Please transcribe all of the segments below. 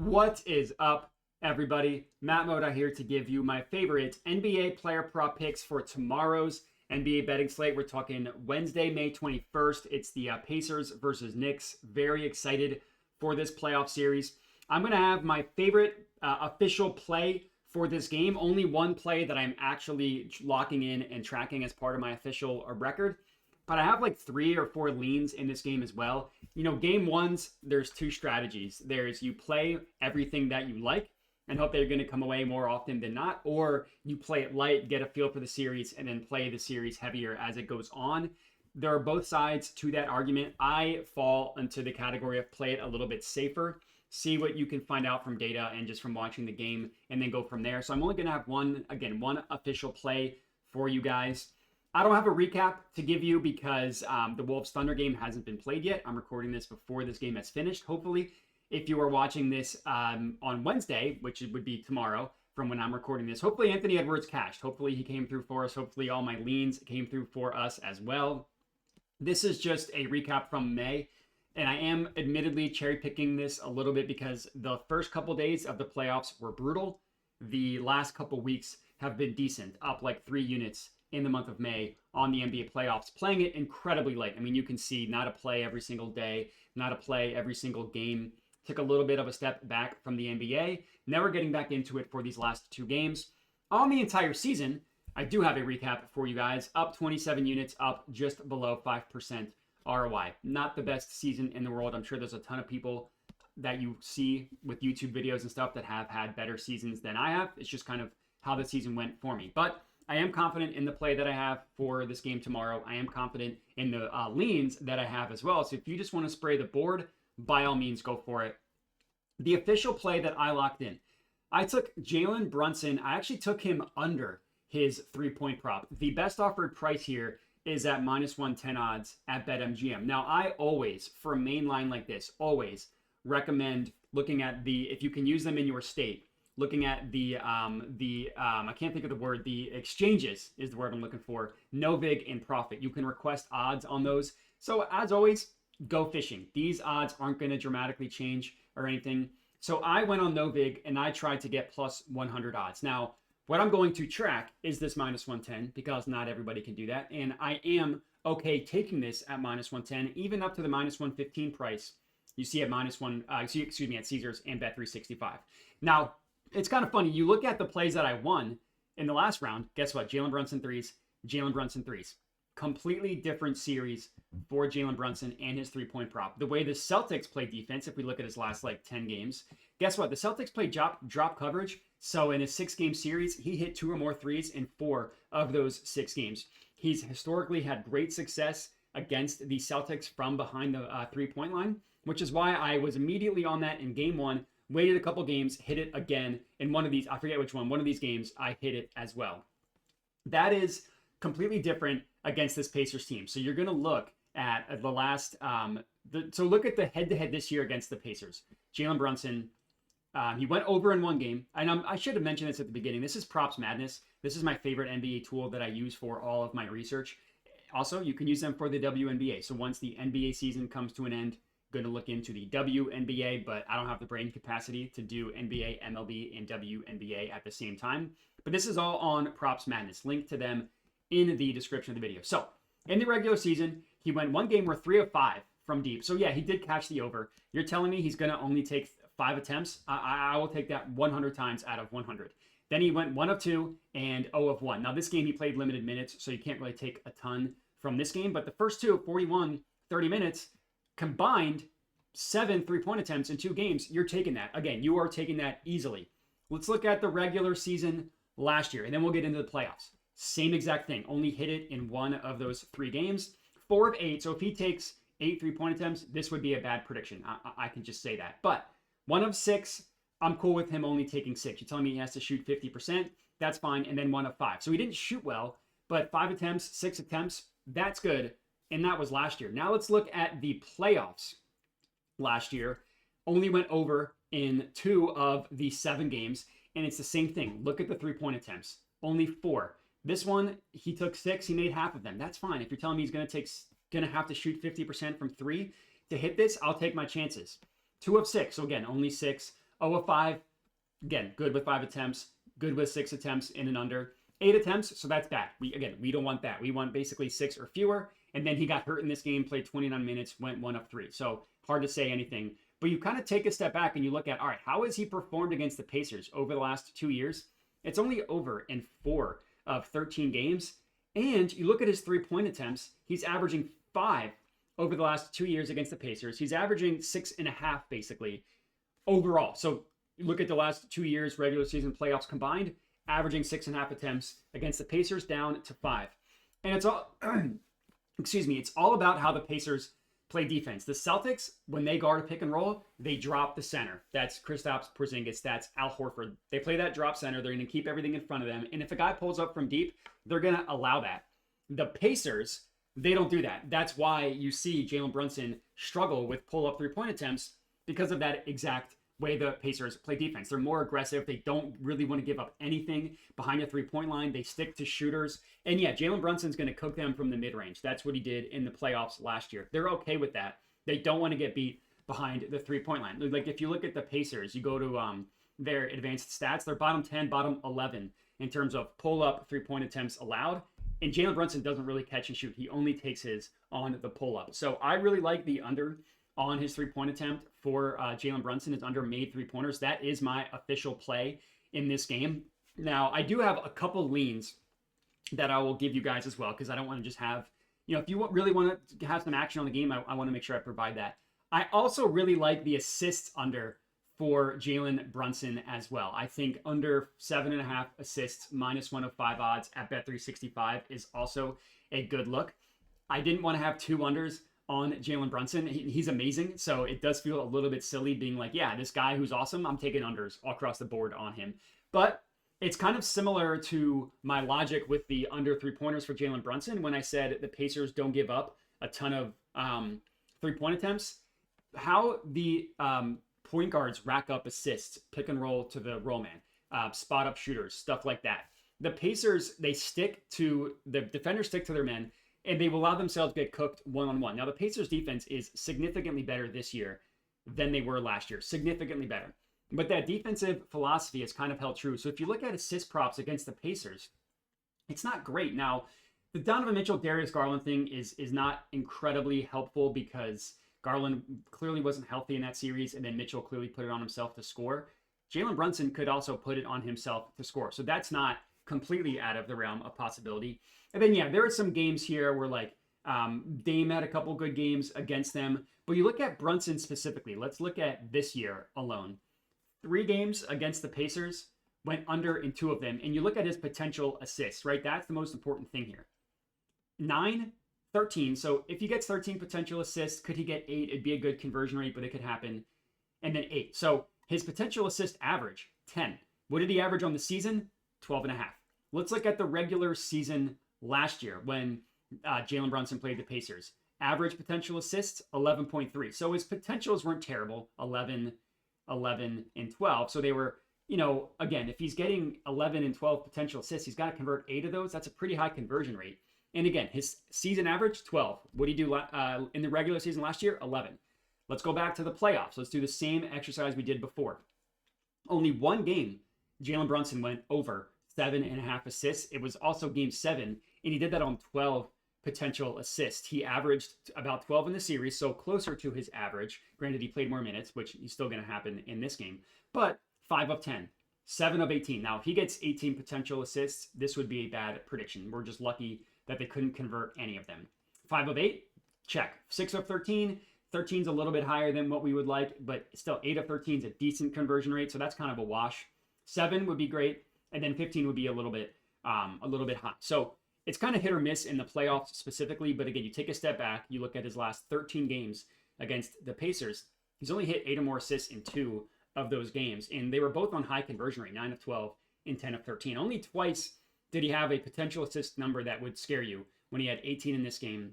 What is up, everybody? Matt Moda here to give you my favorite NBA player prop picks for tomorrow's NBA betting slate. We're talking Wednesday, May 21st. It's the Pacers versus Knicks. Very excited for this playoff series. I'm going to have my favorite official play for this game. Only one play that I'm actually locking in and tracking as part of my official record. But I have like 3 or 4 leans in this game as well. You know, game ones, there's 2 strategies. There's you play everything that you like and hope that you're going to come away more often than not, or you play it light, get a feel for the series, and then play the series heavier as it goes on. There are both sides to that argument. I fall into the category of play it a little bit safer, see what you can find out from data and just from watching the game, and then go from there. So I'm only going to have one official play for you guys. I don't have a recap to give you because the Wolves-Thunder game hasn't been played yet. I'm recording this before this game has finished. Hopefully, if you are watching this on Wednesday, which would be tomorrow from when I'm recording this, hopefully Anthony Edwards cashed. Hopefully he came through for us. Hopefully all my leans came through for us as well. This is just a recap from May, and I am admittedly cherry-picking this a little bit because the first couple days of the playoffs were brutal. The last couple weeks have been decent, up like 3 units in the month of May on the NBA playoffs, playing it incredibly late. I mean, you can see not a play every single day, not a play every single game. Took a little bit of a step back from the NBA. Now we're getting back into it for these last 2 games. On the entire season, I do have a recap for you guys. Up 27 units, up just below 5% ROI. Not the best season in the world. I'm sure there's a ton of people that you see with YouTube videos and stuff that have had better seasons than I have. It's just kind of how the season went for me. But I am confident in the play that I have for this game tomorrow. I am confident in the leans that I have as well. So if you just want to spray the board, by all means, go for it. The official play that I locked in, I took Jaylen Brunson. I actually took him under his 3-point prop. The best offered price here is at -110 odds at BetMGM. Now, I always, for a main line like this, always recommend looking at if you can use them in your state, looking at I can't think of the word, the exchanges is the word I'm looking for, Novig and Prophet. You can request odds on those. So as always, go fishing. These odds aren't going to dramatically change or anything. So I went on Novig and I tried to get plus 100 odds. Now, what I'm going to track is this -110 because not everybody can do that. And I am okay taking this at -110, even up to the -115 price you see at at Caesars and Bet365. Now, it's kind of funny. You look at the plays that I won in the last round. Guess what? Jaylen Brunson threes. Completely different series for Jaylen Brunson and his 3-point prop. The way the Celtics play defense, if we look at his last 10 games, guess what? The Celtics play drop coverage. So in a 6-game series, he hit 2 or more threes in 4 of those 6 games. He's historically had great success against the Celtics from behind the 3-point line, which is why I was immediately on that in game 1. Waited a couple games, hit it again in one of these. I forget which one. One of these games, I hit it as well. That is completely different against this Pacers team. So you're going to look at the last. So look at the head-to-head this year against the Pacers. Jaylen Brunson, he went over in one game. And I should have mentioned this at the beginning. This is Props Madness. This is my favorite NBA tool that I use for all of my research. Also, you can use them for the WNBA. So once the NBA season comes to an end, going to look into the WNBA, but I don't have the brain capacity to do NBA, MLB, and WNBA at the same time. But this is all on Props Madness. Link to them in the description of the video. So in the regular season, he went one game where 3 of 5 from deep. So yeah, he did catch the over. You're telling me he's going to only take 5 attempts? I will take that 100 times out of 100. Then he went 1 of 2 and 0 of 1. Now this game he played limited minutes, so you can't really take a ton from this game. But the first 2, 41, 30 minutes, combined 7 3-point attempts in 2 games, you're taking that. Again, you are taking that easily. Let's look at the regular season last year, and then we'll get into the playoffs. Same exact thing. Only hit it in 1 of those 3 games. 4 of 8. So if he takes 8 3-point attempts, this would be a bad prediction. I can just say that. But 1 of 6, I'm cool with him only taking 6. You're telling me he has to shoot 50%? That's fine. And then 1 of 5. So he didn't shoot well, but 5 attempts, 6 attempts, that's good. And that was last year. Now let's look at the playoffs. Last year, only went over in 2 of the 7 games, and it's the same thing. Look at the 3-point attempts, only 4. This one, he took 6, he made half of them. That's fine. If you're telling me he's going to have to shoot 50% from 3 to hit this, I'll take my chances. 2 of 6, so again, only 6 0 of 5, again, good with 5 attempts, good with 6 attempts in and under. 8 attempts, so that's bad. We don't want that. We want basically 6 or fewer. And then he got hurt in this game, played 29 minutes, went 1 of 3. So hard to say anything. But you kind of take a step back and you look at, all right, how has he performed against the Pacers over the last 2 years? It's only over in 4 of 13 games. And you look at his 3-point attempts, he's averaging 5 over the last 2 years against the Pacers. He's averaging 6.5 basically overall. So you look at the last 2 years, regular season playoffs combined, averaging 6.5 attempts against the Pacers, down to 5. And it's all, it's all about how the Pacers play defense. The Celtics, when they guard a pick and roll, they drop the center. That's Kristaps Porzingis. That's Al Horford. They play that drop center. They're going to keep everything in front of them. And if a guy pulls up from deep, they're going to allow that. The Pacers, they don't do that. That's why you see Jaylen Brunson struggle with pull-up 3-point attempts, because of that exact way the Pacers play defense. They're more aggressive. They don't really want to give up anything behind the 3-point line. They stick to shooters. And yeah, Jaylen Brunson's going to cook them from the mid-range. That's what he did in the playoffs last year. They're okay with that. They don't want to get beat behind the 3-point line. Like if you look at the Pacers, you go to their advanced stats, they're bottom 10, bottom 11 in terms of pull-up 3-point attempts allowed. And Jaylen Brunson doesn't really catch and shoot. He only takes his on the pull-up. So I really like the under on his 3-point attempt for Jaylen Brunson. His under made 3-pointers. That is my official play in this game. Now, I do have a couple leans that I will give you guys as well, because I don't want to just have, if you really want to have some action on the game, I want to make sure I provide that. I also really like the assists under for Jaylen Brunson as well. I think under 7.5 assists, minus 1 of 5 odds at Bet365 is also a good look. I didn't want to have 2 unders on Jaylen Brunson. He's amazing. So it does feel a little bit silly being like, yeah, this guy who's awesome, I'm taking unders all across the board on him. But it's kind of similar to my logic with the under 3-pointers for Jaylen Brunson when I said the Pacers don't give up a ton of 3-point attempts. How the point guards rack up assists, pick and roll to the roll man, spot up shooters, stuff like that. The Pacers, the defenders stick to their men, and they will allow themselves to get cooked one-on-one. Now, the Pacers defense is significantly better this year than they were last year. Significantly better. But that defensive philosophy has kind of held true. So if you look at assist props against the Pacers, it's not great. Now, the Donovan Mitchell, Darius Garland thing is not incredibly helpful, because Garland clearly wasn't healthy in that series, and then Mitchell clearly put it on himself to score. Jaylen Brunson could also put it on himself to score. So that's not completely out of the realm of possibility. And then, yeah, there are some games here where, like, Dame had a couple good games against them. But you look at Brunson specifically. Let's look at this year alone. 3 games against the Pacers, went under in 2 of them. And you look at his potential assists, right? That's the most important thing here. 9, 13. So if he gets 13 potential assists, could he get 8? It'd be a good conversion rate, but it could happen. And then 8. So his potential assist average, 10. What did he average on the season? 12.5. Let's look at the regular season last year when Jaylen Brunson played the Pacers. Average potential assists, 11.3. So his potentials weren't terrible, 11, and 12. So they were, again, if he's getting 11 and 12 potential assists, he's got to convert 8 of those. That's a pretty high conversion rate. And again, did season average, 12. What did he do in the regular season last year? 11. Let's go back to the playoffs. Let's do the same exercise we did before. Only 1 game, Jaylen Brunson went over 7.5 assists. It was also game 7, and he did that on 12 potential assists. He averaged about 12 in the series, so closer to his average. Granted, he played more minutes, which is still going to happen in this game, but 5 of 10, 7 of 18. Now, if he gets 18 potential assists, this would be a bad prediction. We're just lucky that they couldn't convert any of them. 5 of 8, check. 6 of 13. 13 is a little bit higher than what we would like, but still 8 of 13 is a decent conversion rate, so that's kind of a wash. 7 would be great, and then 15 would be a little bit high. So it's kind of hit or miss in the playoffs specifically, but again, you take a step back, you look at his last 13 games against the Pacers, he's only hit 8 or more assists in 2 of those games, and they were both on high conversion rate, 9 of 12 and 10 of 13. Only twice did he have a potential assist number that would scare you, when he had 18 in this game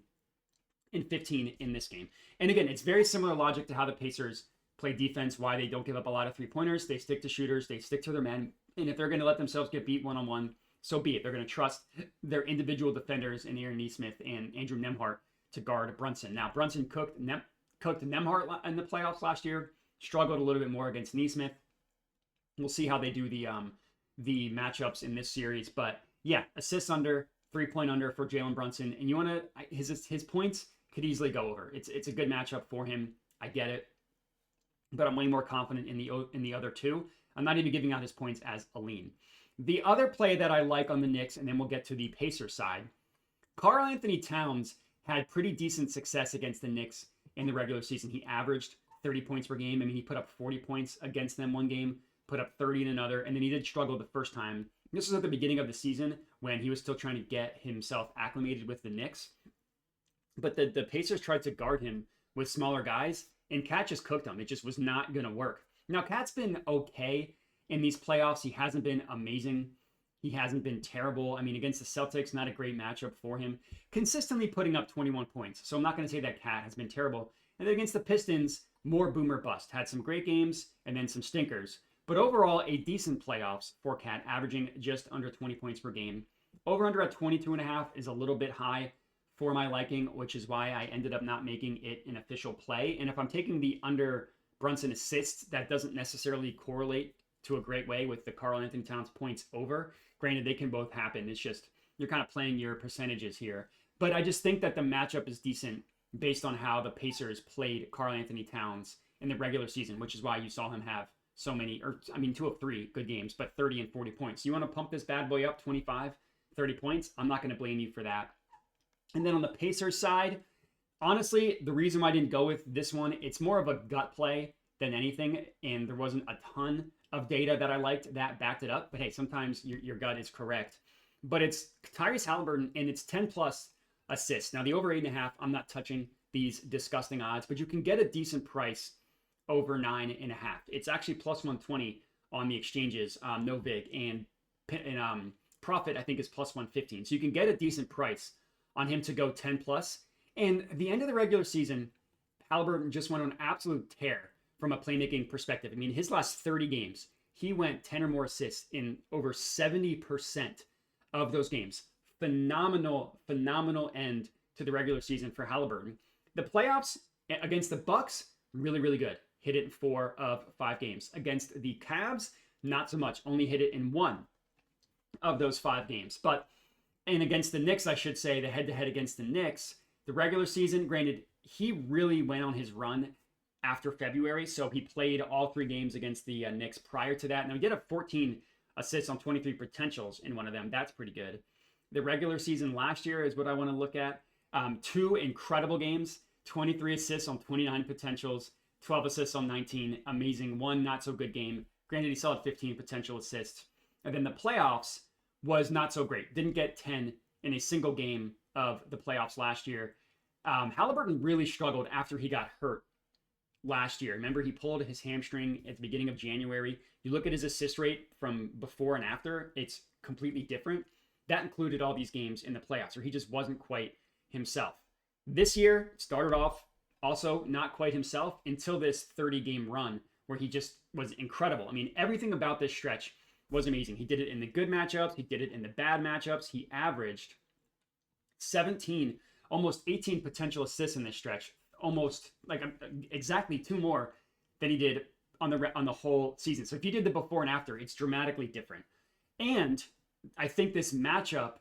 and 15 in this game. And again, it's very similar logic to how the Pacers play defense, why they don't give up a lot of 3-pointers. They stick to shooters, they stick to their men, and if they're going to let themselves get beat one-on-one, so be it. They're going to trust their individual defenders in Aaron Nesmith and Andrew Nembhard to guard Brunson. Now, Brunson cooked Nembhard in the playoffs last year, struggled a little bit more against Nesmith. We'll see how they do the matchups in this series. But yeah, assists under, 3-point under for Jaylen Brunson. And you want to, his points could easily go over. It's a good matchup for him. I get it. But I'm way more confident in the other two. I'm not even giving out his points as a lean. The other play that I like on the Knicks, and then we'll get to the Pacers side, Karl-Anthony Towns had pretty decent success against the Knicks in the regular season. He averaged 30 points per game. I mean, he put up 40 points against them one game, put up 30 in another, and then he did struggle the first time. This was at the beginning of the season when he was still trying to get himself acclimated with the Knicks. But the Pacers tried to guard him with smaller guys, and Cat just cooked him. It just was not going to work. Now, Cat's been okay in these playoffs. He hasn't been amazing. He hasn't been terrible. I mean, against the Celtics, not a great matchup for him. Consistently putting up 21 points. So I'm not going to say that Cat has been terrible. And then against the Pistons, more boomer bust. Had some great games and then some stinkers. But overall, a decent playoffs for Cat, averaging just under 20 points per game. Over-under at 22.5 is a little bit high for my liking, which is why I ended up not making it an official play. And if I'm taking the under Brunson assists, that doesn't necessarily correlate to a great way with the Karl-Anthony Towns points over. Granted, they can both happen. It's just you're kind of playing your percentages here. But I just think that the matchup is decent based on how the Pacers played Karl-Anthony Towns in the regular season, which is why you saw him have so many, or I mean, 2 of 3 good games, but 30 and 40 points. You want to pump this bad boy up 25, 30 points? I'm not going to blame you for that. And then on the Pacers side, honestly, the reason why I didn't go with this one, it's more of a gut play than anything, and there wasn't a ton of data that I liked that backed it up. But hey, sometimes your gut is correct. But it's Tyrese Halliburton, and it's 10+ assists. Now, the over 8.5, I'm not touching these disgusting odds, but you can get a decent price over 9.5. It's actually plus 120 on the exchanges, no vig, and Prophet, I think, is plus 115. So you can get a decent price on him to go 10+. And at the end of the regular season, Halliburton just went on an absolute tear from a playmaking perspective. I mean, his last 30 games, he went 10 or more assists in over 70% of those games. Phenomenal end to the regular season for Halliburton. The playoffs against the Bucks, really, really good. Hit it in 4 of 5 games. Against the Cavs, not so much. Only hit it in 1 of those 5 games. And against the Knicks, I should say, the head-to-head against the Knicks, the regular season, granted, he really went on his run after February, so he played all 3 games against the Knicks prior to that. Now, he did have 14 assists on 23 potentials in one of them. That's pretty good. The regular season last year is what I want to look at. 2 incredible games, 23 assists on 29 potentials, 12 assists on 19. Amazing. 1 not-so-good game. Granted, he still had 15 potential assists. And then the playoffs was not so great. Didn't get 10 in a single game of the playoffs last year. Halliburton really struggled after he got hurt last year. Remember, he pulled his hamstring at the beginning of January. You look at his assist rate from before and after, it's completely different. That included all these games in the playoffs where he just wasn't quite himself. This year started off also not quite himself until this 30-game run where he just was incredible. I mean, everything about this stretch was amazing. He did it in the good matchups. He did it in the bad matchups. He averaged 17, almost 18 potential assists in this stretch. Almost like exactly 2 more than he did on the whole season. So if you did the before and after, it's dramatically different. And I think this matchup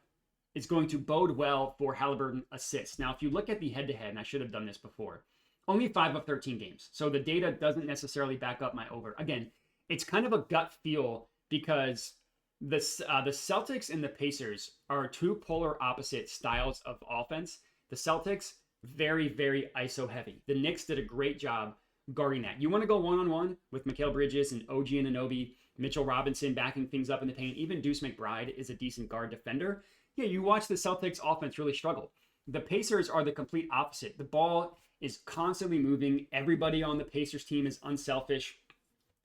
is going to bode well for Halliburton assists. Now, if you look at the head-to-head, and I should have done this before, only 5 of 13 games. So the data doesn't necessarily back up my over. Again, it's kind of a gut feel because the Celtics and the Pacers are 2 polar opposite styles of offense. The Celtics, very, very ISO heavy. The Knicks did a great job guarding that. You want to go one-on-one with Mikal Bridges and OG Anunoby, Mitchell Robinson backing things up in the paint. Even Deuce McBride is a decent guard defender. Yeah, you watch the Celtics offense really struggle. The Pacers are the complete opposite. The ball is constantly moving. Everybody on the Pacers team is unselfish.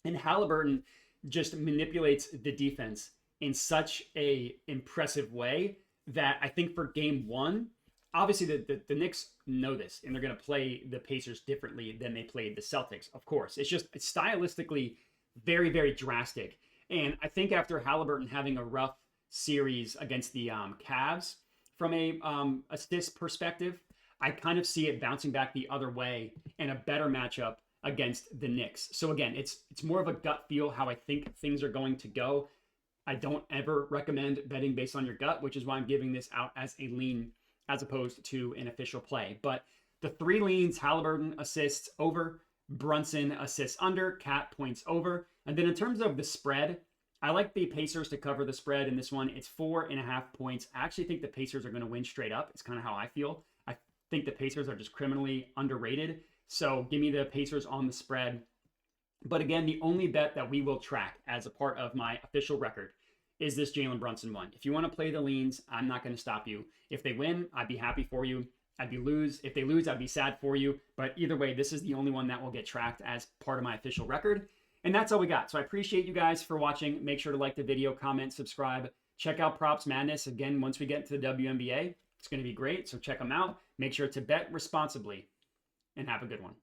And Halliburton just manipulates the defense in such a impressive way that I think for game 1, obviously the Knicks know this, and they're going to play the Pacers differently than they played the Celtics, of course. It's stylistically very, very drastic. And I think after Halliburton having a rough series against the Cavs, from a assist perspective, I kind of see it bouncing back the other way in a better matchup against the Knicks. So again, it's more of a gut feel how I think things are going to go. I don't ever recommend betting based on your gut, which is why I'm giving this out as a lean as opposed to an official play. But the 3 leans: Halliburton assists over, Brunson assists under, Cat points over. And then in terms of the spread, I like the Pacers to cover the spread in this one. It's 4.5 points. I actually think the Pacers are going to win straight up. It's kind of how I feel. I think the Pacers are just criminally underrated. So give me the Pacers on the spread. But again, the only bet that we will track as a part of my official record is this Jaylen Brunson one. If you want to play the leans, I'm not going to stop you. If they win, I'd be happy for you. If they lose, I'd be sad for you. But either way, this is the only one that will get tracked as part of my official record. And that's all we got. So I appreciate you guys for watching. Make sure to like the video, comment, subscribe. Check out Props Madness. Again, once we get into the WNBA, it's going to be great. So check them out. Make sure to bet responsibly and have a good one.